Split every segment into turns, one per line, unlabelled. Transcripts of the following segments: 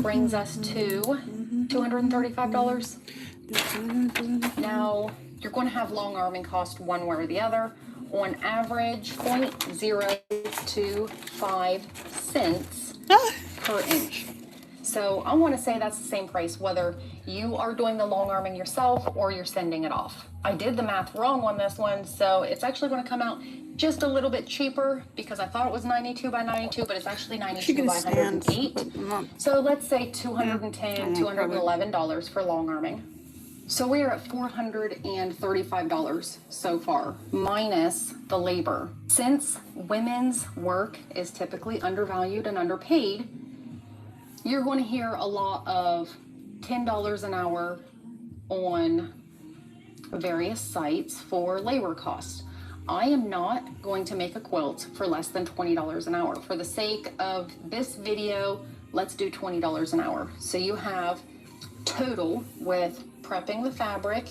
brings us to $235. Now, you're going to have long arming cost one way or the other. On average, 0.025 cents per inch. So I want to say that's the same price whether you are doing the long arming yourself or you're sending it off. I did the math wrong on this one, so it's actually going to come out just a little bit cheaper because I thought it was 92 by 92, but it's actually 92 by 108. So let's say $210, $211 for long arming. So we're at $435 so far, minus the labor. Since women's work is typically undervalued and underpaid, you're going to hear a lot of $10 an hour on various sites for labor costs. I am not going to make a quilt for less than $20 an hour. For the sake of this video, let's do $20 an hour. So you have total with prepping the fabric,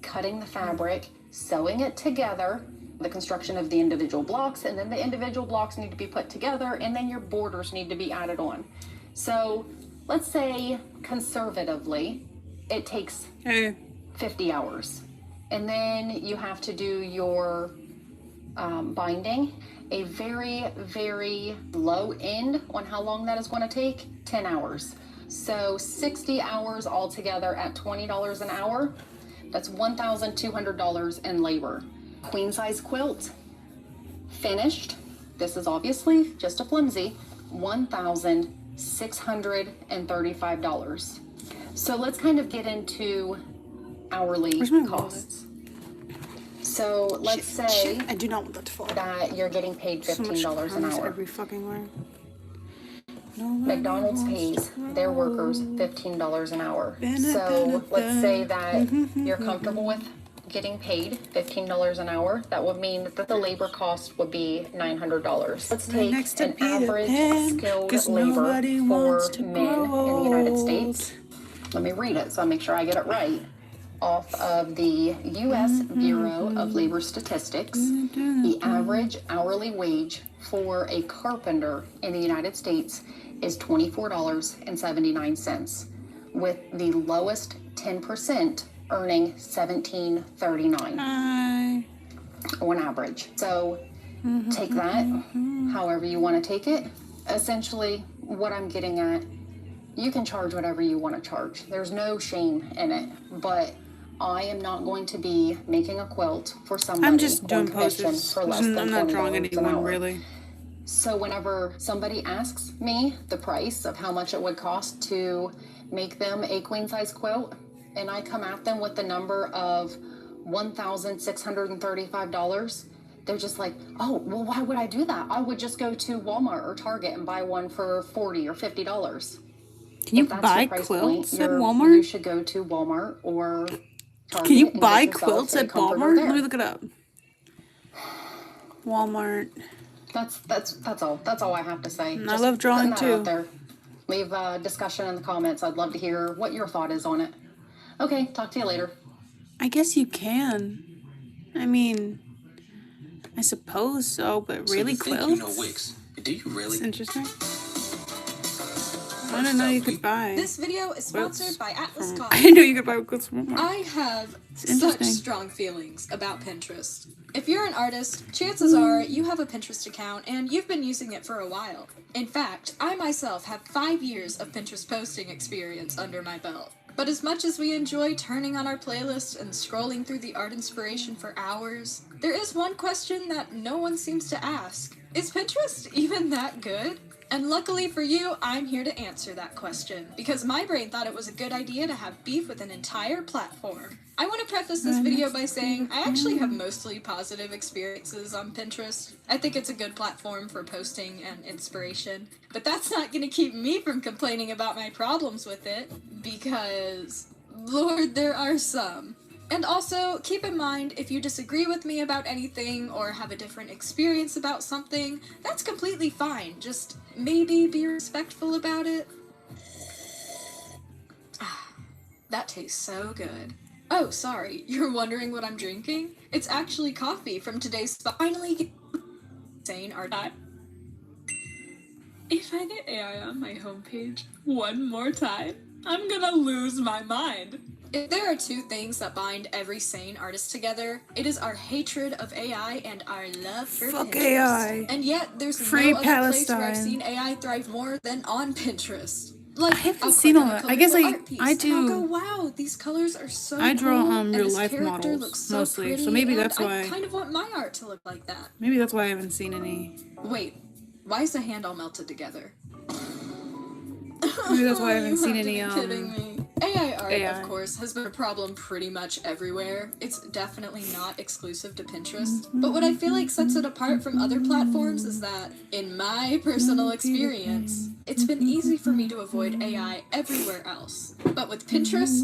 cutting the fabric, sewing it together, the construction of the individual blocks, and then the individual blocks need to be put together, and then your borders need to be added on. So let's say conservatively, it takes 50 hours. And then you have to do your binding. A very, very low end on how long that is going to take, 10 hours. So 60 hours altogether at $20 an hour. That's $1,200 in labor. Queen size quilt, finished. This is obviously just a flimsy, $1,635. So let's kind of get into hourly costs. So let's say
I do not want that to fall.
that you're getting paid $15 an hour.
Every fucking way.
McDonald's pays their workers $15 an hour. So let's say that you're comfortable with getting paid $15 an hour. That would mean that the labor cost would be $900. Let's take an average skilled labor for men in the United States. Let me read it so I make sure I get it right. Off of the U.S. Bureau of Labor Statistics, the average hourly wage for a carpenter in the United States is $24.79, with the lowest 10% earning $17.39 on average. So take that however you want to take it. Essentially, what I'm getting at, you can charge whatever you want to charge. There's no shame in it, but I am not going to be making a quilt for somebody
I'm just doing
on commission
poses.
for less than
I'm not drawing
$20 an
anyone
hour.
really.
So whenever somebody asks me the price of how much it would cost to make them a queen size quilt, and I come at them with the number of $1,635, they're just like, oh, well, why would I do that? I would just go to Walmart or Target and buy one for $40 or $50.
Can you buy quilts at Walmart?
You should go to Walmart or Target.
Can you buy quilts at Walmart? Let me look it up. Walmart.
That's all. That's all I have to say.
I love drawing too.
Out there. Leave a discussion in the comments. I'd love to hear what your thought is on it. Okay, talk to you later.
I guess you can. I mean, I suppose so, but really,
so
quilts?
You know Wix. Do you really?
It's interesting. I didn't know you could buy.
This video is sponsored by Atlas Copy.
I didn't know you could buy quilts from Walmart.
I have such strong feelings about Pinterest. If you're an artist, chances are you have a Pinterest account and you've been using it for a while. In fact, I myself have 5 years of Pinterest posting experience under my belt. But as much as we enjoy turning on our playlist and scrolling through the art inspiration for hours, there is one question that no one seems to ask. Is Pinterest even that good? And luckily for you, I'm here to answer that question, because my brain thought it was a good idea to have beef with an entire platform. I want to preface this video by saying I actually have mostly positive experiences on Pinterest. I think it's a good platform for posting and inspiration, but that's not going to keep me from complaining about my problems with it, because, Lord, there are some. And also, keep in mind, if you disagree with me about anything or have a different experience about something, that's completely fine. Just maybe be respectful about it. That tastes so good. Oh, sorry, you're wondering what I'm drinking? It's actually coffee from today's finally insane art. If I get AI on my homepage one more time, I'm gonna lose my mind. If there are two things that bind every sane artist together, it is our hatred of AI and our love for
Fuck
Pinterest.
AI.
And yet, there's
Free
no other place where I've
Palestine.
seen AI thrive more than on Pinterest. Like,
I haven't
I'll
seen
click
all
on a
that. I guess
colorful
I-
art piece,
I
and I'll go,
do-
wow, these colors are so
I draw
cool, and
real
this
life
character
models
looks so
mostly,
pretty,
so maybe
and
that's why.
I kind of want my art to look like that.
Maybe that's why I haven't seen any.
Wait, why is the hand all melted together?
Maybe that's why I haven't
You
seen
have to
any.
be kidding me. AI art,
AI.
of course, has been a problem pretty much everywhere. It's definitely not exclusive to Pinterest. But what I feel like sets it apart from other platforms is that, in my personal experience, it's been easy for me to avoid AI everywhere else. But with Pinterest,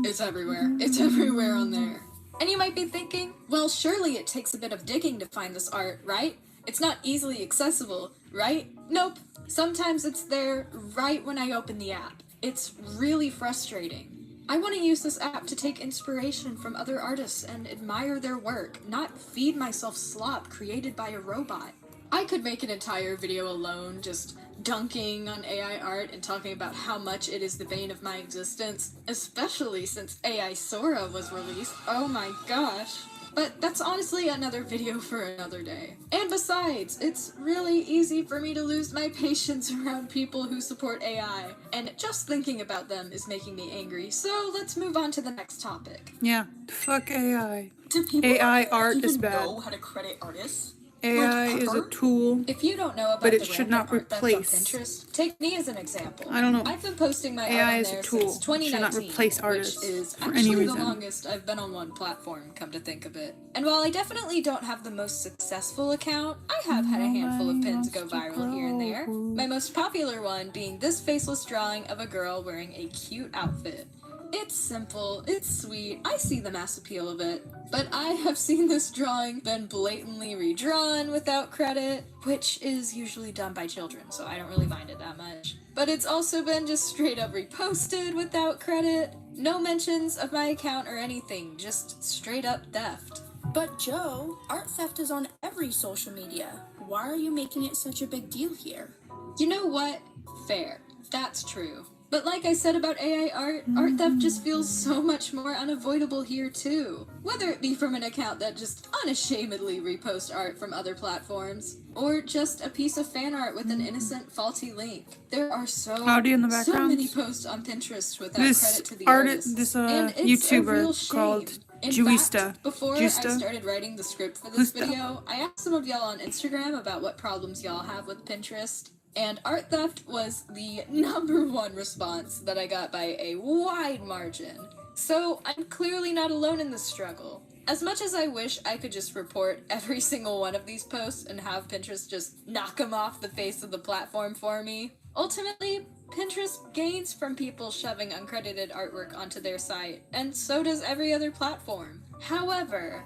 it's everywhere. It's everywhere on there. And you might be thinking, well, surely it takes a bit of digging to find this art, right? It's not easily accessible, right? Nope. Sometimes it's there right when I open the app. It's really frustrating. I want to use this app to take inspiration from other artists and admire their work, not feed myself slop created by a robot. I could make an entire video alone just dunking on AI art and talking about how much it is the bane of my existence, especially since AI Sora was released. Oh my gosh. But that's honestly another video for another day. And besides, it's really easy for me to lose my patience around people who support AI, and just thinking about them is making me angry, so let's move on to the next topic.
Yeah, fuck AI.
Do people
AI art
even
is bad.
know how to credit artists?
AI is a
Pepper?
tool.
If you don't know about
But it
the
should
random
not
art theft on
replace.
Pinterest, take me as an example.
I don't know.
I've been posting my
AI
art on
is a
there
tool.
since
It should
2019,
not replace artists
which is
for any
actually the
reason.
longest I've been on one platform, come to think of it. And while I definitely don't have the most successful account, I have had a handful of pins go viral here and there. My most popular one being this faceless drawing of a girl wearing a cute outfit. It's simple, it's sweet, I see the mass appeal of it, but I have seen this drawing been blatantly redrawn without credit, which is usually done by children, so I don't really mind it that much. But it's also been just straight up reposted without credit, no mentions of my account or anything, just straight up theft.
But Joe, art theft is on every social media. Why are you making it such a big deal here?
You know what? Fair. That's true. But like I said about AI art, art theft just feels so much more unavoidable here too. Whether it be from an account that just unashamedly reposts art from other platforms, or just a piece of fan art with an innocent, faulty link. There are so
Cloudy in the
many
background.
posts on Pinterest without
This
credit to the
artist,
artists.
this
and it's a real
YouTuber
shame.
called
In
Juista.
fact, before I
Juista?
started writing the script for this
Juista.
video, I asked some of y'all on Instagram about what problems y'all have with Pinterest, and art theft was the #1 response that I got by a wide margin. So I'm clearly not alone in this struggle. As much as I wish I could just report every single one of these posts and have Pinterest just knock them off the face of the platform for me, ultimately, Pinterest gains from people shoving uncredited artwork onto their site, and so does every other platform. However,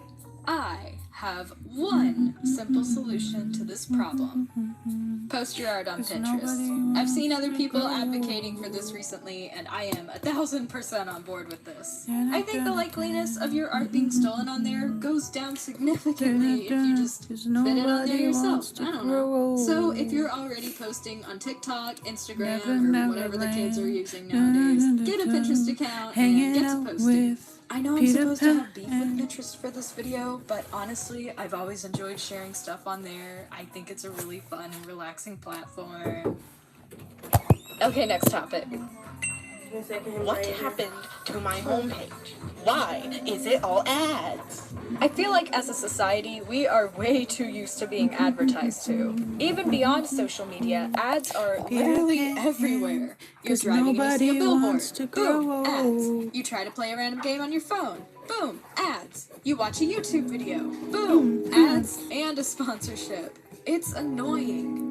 I have one simple solution to this problem. Post your art on Pinterest. I've seen other people advocating for this recently, and I am 1000% on board with this. I think the likeliness of your art being stolen on there goes down significantly if you just fit it on there yourself. I don't know. So if you're already posting on TikTok, Instagram, or whatever the kids are using nowadays, get a Pinterest account and get to posting. I know I'm supposed to have beef with Pinterest for this video, but honestly, I've always enjoyed sharing stuff on there. I think it's a really fun and relaxing platform. Okay, next topic.
What happened to my homepage? Why is it all ads?
I feel like as a society, we are way too used to being advertised to. Even beyond social media, ads are literally everywhere. You're driving and you see a billboard. Boom, ads. You try to play a random game on your phone. Boom, ads. You watch a YouTube video. Boom, ads and a sponsorship. It's annoying.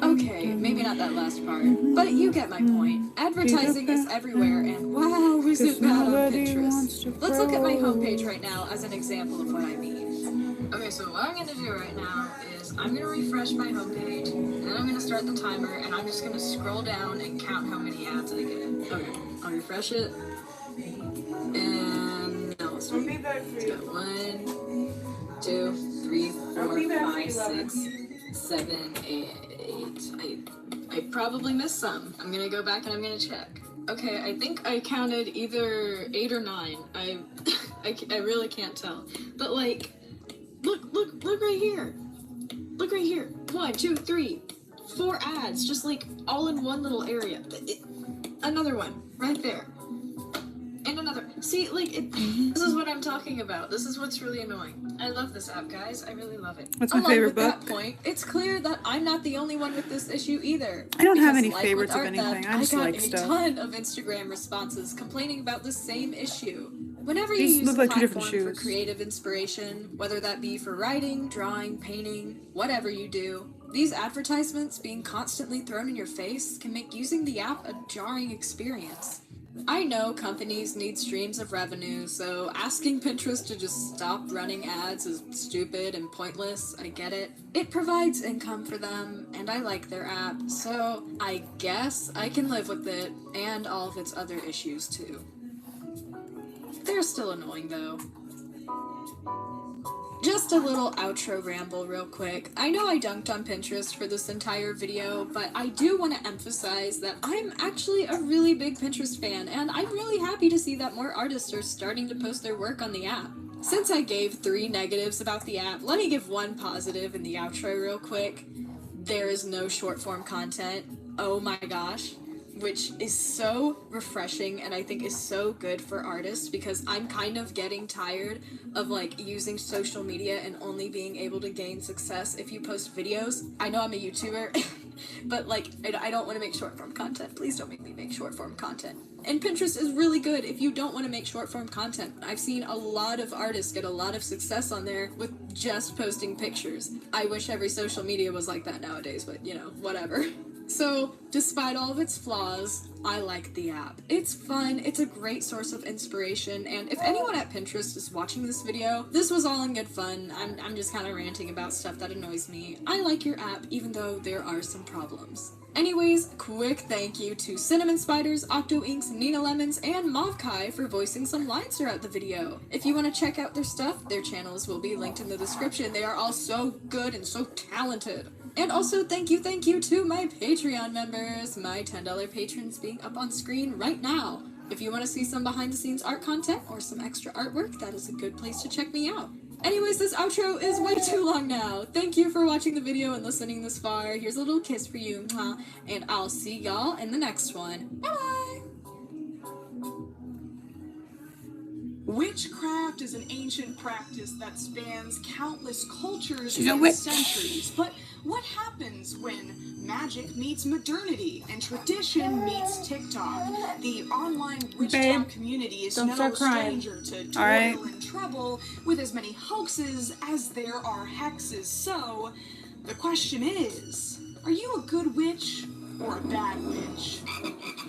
Okay, maybe not that last part, but you get my point. Advertising is everywhere, and wow, is it bad on Pinterest. Let's look at my homepage right now as an example of what I mean. Okay, so what I'm going to do right now is I'm going to refresh my homepage, and then I'm going to start the timer, and I'm just going to scroll down and count how many ads I get. Okay, I'll refresh it, and now let's see. It's got 1, 2, 3, 4, 5, 6, 7, 8. I probably missed some. I'm gonna go back and I'm gonna check. Okay, I think I counted either 8 or 9. I really can't tell. But like, look right here. Look right here. 1, 2, 3, 4 ads, just like all in one little area. Another one right there. And another. See, like, this is what I'm talking about. This is what's really annoying. I love this app, guys. I really love it.
What's my favorite book?
At that point, it's clear that I'm not the only one with this issue either.
I don't have
Because
any
like
favorites
with
of
art
anything.
theft,
I just like
got
stuff.
a ton of Instagram responses complaining about the same issue. Whenever you
These
use
look
a
like two different
platform for
shoes.
creative inspiration, whether that be for writing, drawing, painting, whatever you do, these advertisements being constantly thrown in your face can make using the app a jarring experience. I know companies need streams of revenue, so asking Pinterest to just stop running ads is stupid and pointless. I get it. It provides income for them, and I like their app, so I guess I can live with it and all of its other issues too. They're still annoying though. Just a little outro ramble real quick. I know I dunked on Pinterest for this entire video, but I do want to emphasize that I'm actually a really big Pinterest fan, and I'm really happy to see that more artists are starting to post their work on the app. Since I gave 3 negatives about the app, let me give 1 positive in the outro real quick. There is no short form content. Oh my gosh. Which is so refreshing and I think is so good for artists because I'm kind of getting tired of like using social media and only being able to gain success if you post videos. I know I'm a YouTuber, but like I don't want to make short form content. Please don't make me make short form content. And Pinterest is really good if you don't want to make short form content. I've seen a lot of artists get a lot of success on there with just posting pictures. I wish every social media was like that nowadays, but you know, whatever. So, despite all of its flaws, I like the app. It's fun, it's a great source of inspiration, and if anyone at Pinterest is watching this video, this was all in good fun. I'm just kind of ranting about stuff that annoys me. I like your app, even though there are some problems. Anyways, quick thank you to Cinnamon Spiders, Octo Inks, Nina Lemons, and Mauve Kai for voicing some lines throughout the video. If you want to check out their stuff, their channels will be linked in the description. They are all so good and so talented. And also thank you to my Patreon members, my $10 patrons being up on screen right now. If you want to see some behind the scenes art content or some extra artwork, that is a good place to check me out. Anyways, this outro is way too long now. Thank you for watching the video and listening this far. Here's a little kiss for you, and I'll see y'all in the next one. Bye!
Witchcraft is an ancient practice that spans countless cultures
She's a
and
witch.
centuries. But what happens when magic meets modernity and tradition meets TikTok? The online witch talk community is
don't
no
start crying.
stranger to toil
All right.
and trouble with as many hoaxes as there are hexes. So, the question is, are you a good witch or a bad witch?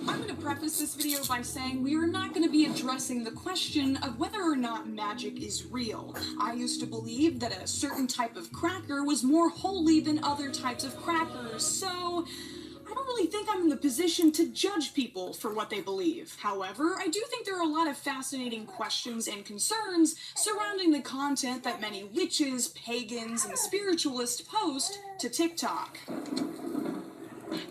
I'm going to preface this video by saying we are not going to be addressing the question of whether or not magic is real. I used to believe that a certain type of cracker was more holy than other types of crackers, so I don't really think I'm in the position to judge people for what they believe. However, I do think there are a lot of fascinating questions and concerns surrounding the content that many witches, pagans, and spiritualists post to TikTok.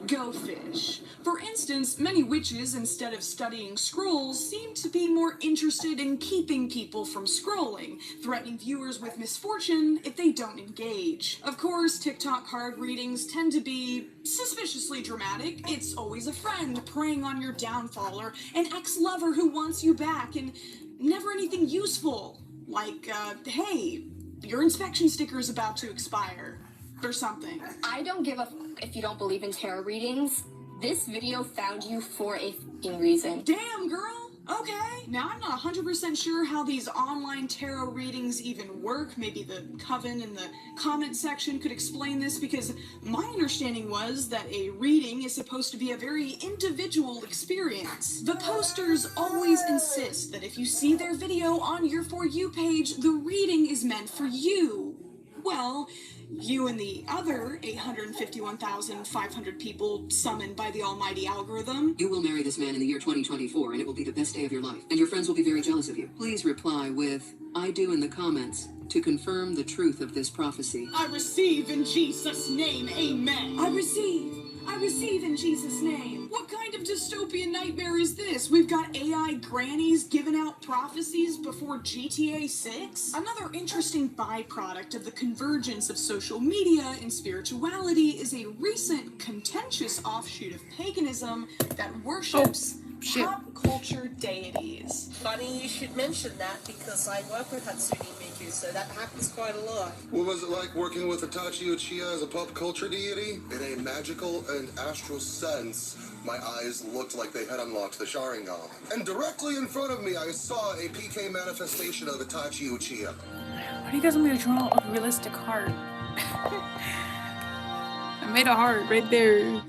Go fish. For instance, many witches, instead of studying scrolls, seem to be more interested in keeping people from scrolling, threatening viewers with misfortune if they don't engage. Of course, TikTok card readings tend to be suspiciously dramatic. It's always a friend preying on your downfall, or an ex-lover who wants you back, and never anything useful. Like, hey, your inspection sticker is about to expire. Or something.
I don't give a f if you don't believe in tarot readings. This video found you for a f***ing reason.
Damn, girl. Okay. Now, I'm not 100% sure how these online tarot readings even work. Maybe the coven in the comment section could explain this, because my understanding was that a reading is supposed to be a very individual experience. The posters always insist that if you see their video on your For You page, the reading is meant for you. Well, you and the other 851,500 people summoned by the almighty algorithm.
You will marry this man in the year 2024, and it will be the best day of your life. And your friends will be very jealous of you. Please reply with, I do in the comments. to confirm the truth of this prophecy.
I receive in Jesus' name, amen. I receive in Jesus' name. What kind of dystopian nightmare is this? We've got AI grannies giving out prophecies before GTA 6? Another interesting byproduct of the convergence of social media and spirituality is a recent contentious offshoot of paganism that worships pop culture deities.
Funny you should mention that because I work with Hatsune Miku, so that happens quite a lot.
What was it like working with Itachi Uchiha as a pop culture deity? In a magical and astral sense, my eyes looked like they had unlocked the Sharingan. And directly in front of me, I saw a PK manifestation of Itachi Uchiha.
Why do you guys want me to draw a realistic heart? I made a heart right there.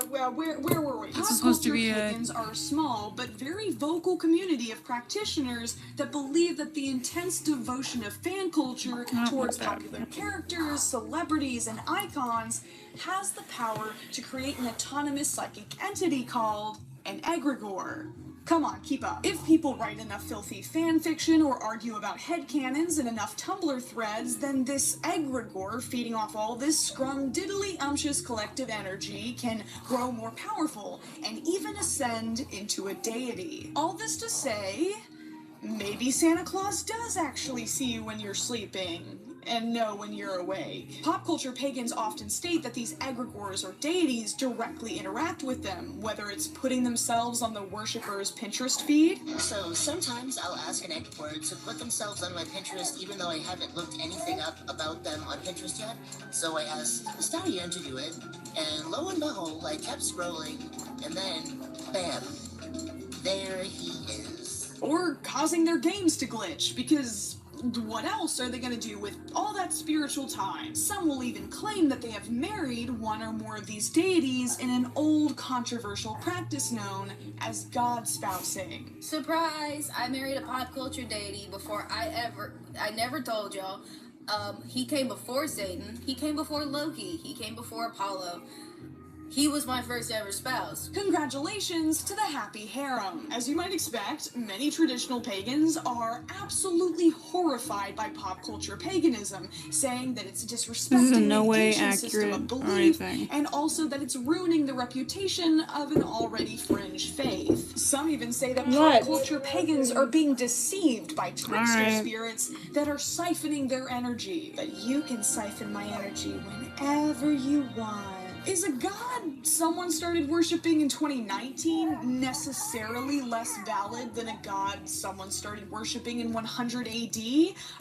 Well, where were we?
This is supposed to be
pagans are a small but very vocal community of practitioners that believe that the intense devotion of fan culture towards popular characters, celebrities, and icons has the power to create an autonomous psychic entity called an egregore. Come on, keep up. If people write enough filthy fan fiction or argue about headcanons in enough Tumblr threads, then this egregore feeding off all this scrum-diddly-umptious collective energy can grow more powerful and even ascend into a deity. All this to say, maybe Santa Claus does actually see you when you're sleeping and know when you're awake. Pop culture pagans often state that these egregores or deities directly interact with them, whether it's putting themselves on the worshipper's Pinterest feed.
So sometimes I'll ask an egregore to put themselves on my Pinterest even though I haven't looked anything up about them on Pinterest yet. So I asked the Stallion to do it, and lo and behold, I kept scrolling, and then, bam, there he is.
Or causing their games to glitch, because what else are they going to do with all that spiritual time? Some will even claim that they have married one or more of these deities in an old controversial practice known as god spousing.
Surprise! I married a pop culture deity before I never told y'all. He came before Satan, he came before Loki, he came before Apollo. He was my first ever spouse.
Congratulations to the happy harem. As you might expect, many traditional pagans are absolutely horrified by pop culture paganism, saying that it's disrespecting
This is in no
the
way
ancient system of
accurate or
belief,
anything.
and also that it's ruining the reputation of an already fringe faith. Some even say that pop culture pagans are being deceived by trickster spirits that are siphoning their energy. But you can siphon my energy whenever you want. Is a god someone started worshipping in 2019 necessarily less valid than a god someone started worshipping in 100 AD?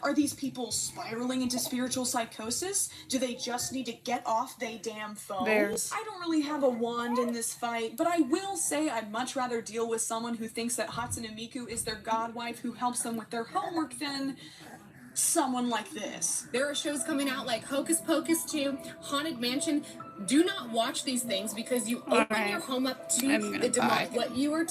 Are these people spiraling into spiritual psychosis? Do they just need to get off they damn phones? I don't really have a wand in this fight, but I will say I'd much rather deal with someone who thinks that Hatsune Miku is their godwife who helps them with their homework than someone like this.
There are shows coming out like Hocus Pocus 2, Haunted Mansion. Do not watch these things because you open your home up to the demonic. What you are